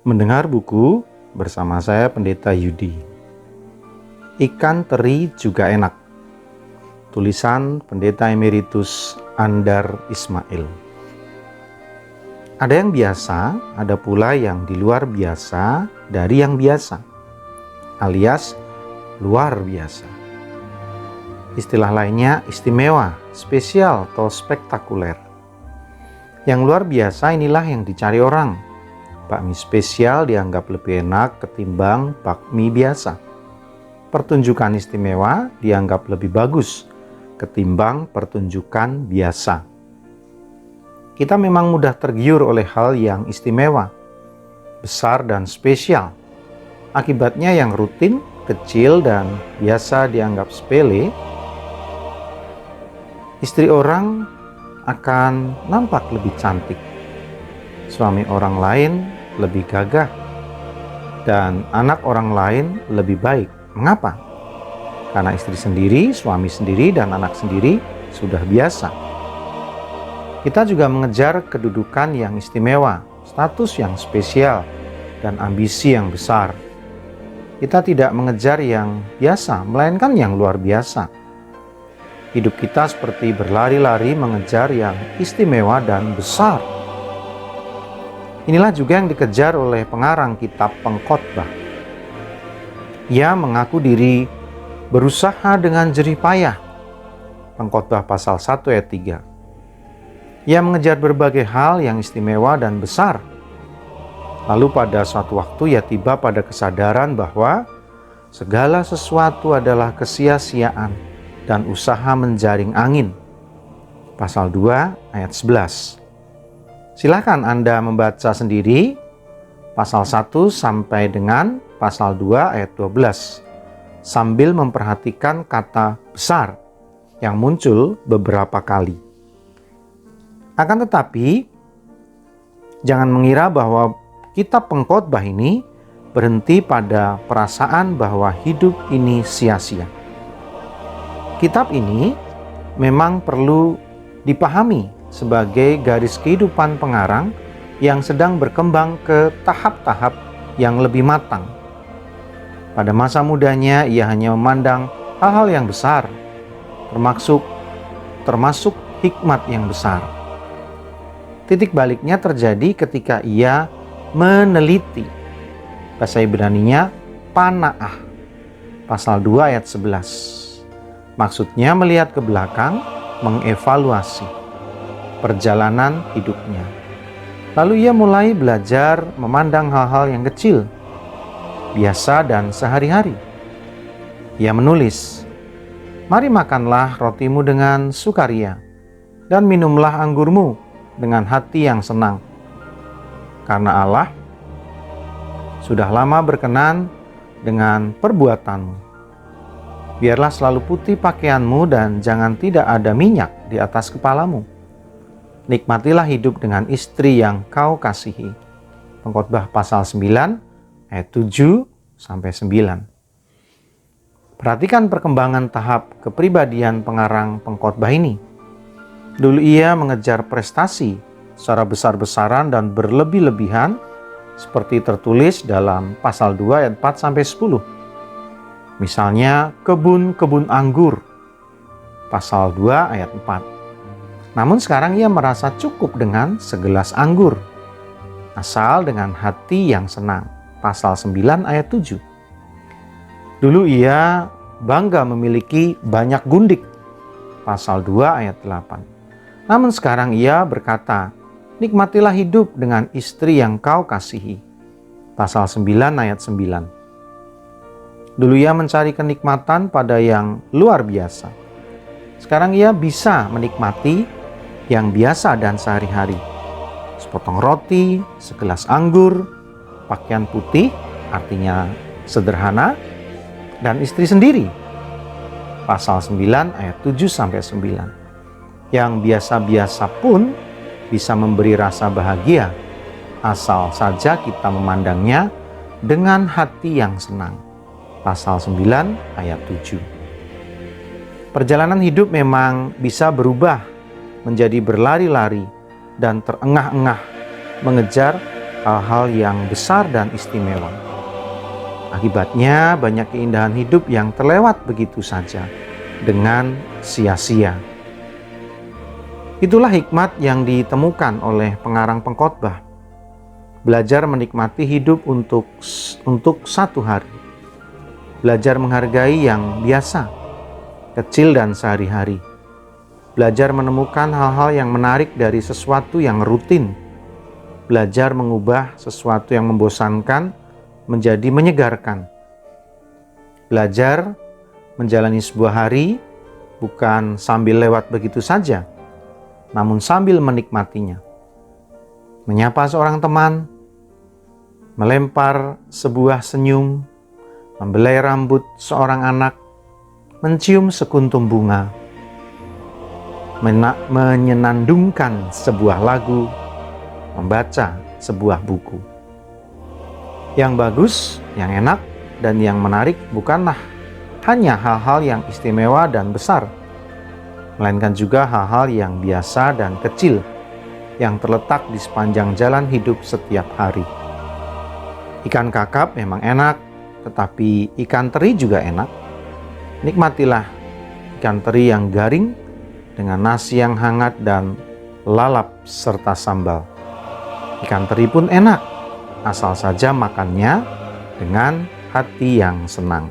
Mendengar buku bersama saya Pendeta Yudi. Ikan teri juga enak. Tulisan Pendeta Emeritus Andar Ismail. Ada yang biasa, ada pula yang di luar biasa dari yang biasa, alias luar biasa. Istilah lainnya istimewa, spesial atau spektakuler. Yang luar biasa inilah yang dicari orang. Bakmi spesial dianggap lebih enak ketimbang bakmi biasa. Pertunjukan istimewa dianggap lebih bagus ketimbang pertunjukan biasa. Kita memang mudah tergiur oleh hal yang istimewa, besar dan spesial. Akibatnya yang rutin, kecil dan biasa dianggap sepele, istri orang akan nampak lebih cantik, suami orang lain lebih gagah, dan anak orang lain lebih baik. Mengapa? Karena istri sendiri, suami sendiri, dan anak sendiri sudah biasa. Kita juga mengejar kedudukan yang istimewa, status yang spesial, dan ambisi yang besar. Kita tidak mengejar yang biasa, melainkan yang luar biasa. Hidup kita seperti berlari-lari mengejar yang istimewa dan besar. Inilah juga yang dikejar oleh pengarang kitab Pengkhotbah. Ia mengaku diri berusaha dengan jerih payah. Pengkhotbah pasal 1 ayat 3. Ia mengejar berbagai hal yang istimewa dan besar. Lalu pada suatu waktu ia tiba pada kesadaran bahwa segala sesuatu adalah kesia-siaan dan usaha menjaring angin. Pasal 2 ayat 11. Silakan Anda membaca sendiri pasal 1 sampai dengan pasal 2 ayat 12 sambil memperhatikan kata besar yang muncul beberapa kali. Akan tetapi, jangan mengira bahwa kitab Pengkhotbah ini berhenti pada perasaan bahwa hidup ini sia-sia. Kitab ini memang perlu dipahami sebagai garis kehidupan pengarang yang sedang berkembang ke tahap-tahap yang lebih matang. Pada masa mudanya ia hanya memandang hal-hal yang besar, termasuk hikmat yang besar. Titik baliknya terjadi ketika ia meneliti. Bahasa Ibraninya pana'ah. Pasal 2 ayat 11. Maksudnya melihat ke belakang, mengevaluasi perjalanan hidupnya. Lalu ia mulai belajar memandang hal-hal yang kecil, biasa dan sehari-hari. Ia menulis, "Mari makanlah rotimu dengan sukaria, dan minumlah anggurmu dengan hati yang senang. Karena Allah sudah lama berkenan dengan perbuatanmu. Biarlah selalu putih pakaianmu dan jangan tidak ada minyak di atas kepalamu. Nikmatilah hidup dengan istri yang kau kasihi." Pengkhotbah pasal 9 ayat 7 sampai 9. Perhatikan perkembangan tahap kepribadian pengarang Pengkhotbah ini. Dulu ia mengejar prestasi secara besar-besaran dan berlebih-lebihan seperti tertulis dalam pasal 2 ayat 4 sampai 10. Misalnya kebun-kebun anggur, pasal 2 ayat 4. Namun sekarang ia merasa cukup dengan segelas anggur, asal dengan hati yang senang, pasal 9 ayat 7. Dulu ia bangga memiliki banyak gundik, pasal 2 ayat 8. Namun sekarang ia berkata, nikmatilah hidup dengan istri yang kau kasihi, pasal 9 ayat 9. Dulu ia mencari kenikmatan pada yang luar biasa. Sekarang ia bisa menikmati yang biasa dan sehari-hari. Sepotong roti, segelas anggur, pakaian putih, artinya sederhana, dan istri sendiri. Pasal 9 ayat 7 sampai 9. Yang biasa-biasa pun bisa memberi rasa bahagia, asal saja kita memandangnya dengan hati yang senang. Pasal 9 ayat 7. Perjalanan hidup memang bisa berubah menjadi berlari-lari dan terengah-engah mengejar hal-hal yang besar dan istimewa. Akibatnya banyak keindahan hidup yang terlewat begitu saja dengan sia-sia. Itulah hikmat yang ditemukan oleh pengarang pengkhotbah. Belajar menikmati hidup untuk satu hari. Belajar menghargai yang biasa, kecil dan sehari-hari. Belajar menemukan hal-hal yang menarik dari sesuatu yang rutin. Belajar mengubah sesuatu yang membosankan menjadi menyegarkan. Belajar menjalani sebuah hari bukan sambil lewat begitu saja, namun sambil menikmatinya. Menyapa seorang teman, melempar sebuah senyum, membelai rambut seorang anak, mencium sekuntum bunga, menyenandungkan sebuah lagu, membaca sebuah buku. Yang bagus, yang enak, dan yang menarik bukanlah hanya hal-hal yang istimewa dan besar, melainkan juga hal-hal yang biasa dan kecil yang terletak di sepanjang jalan hidup setiap hari. Ikan kakap memang enak, tetapi ikan teri juga enak. Nikmatilah ikan teri yang garing dengan nasi yang hangat dan lalap serta sambal. Ikan teri pun enak, asal saja makannya dengan hati yang senang.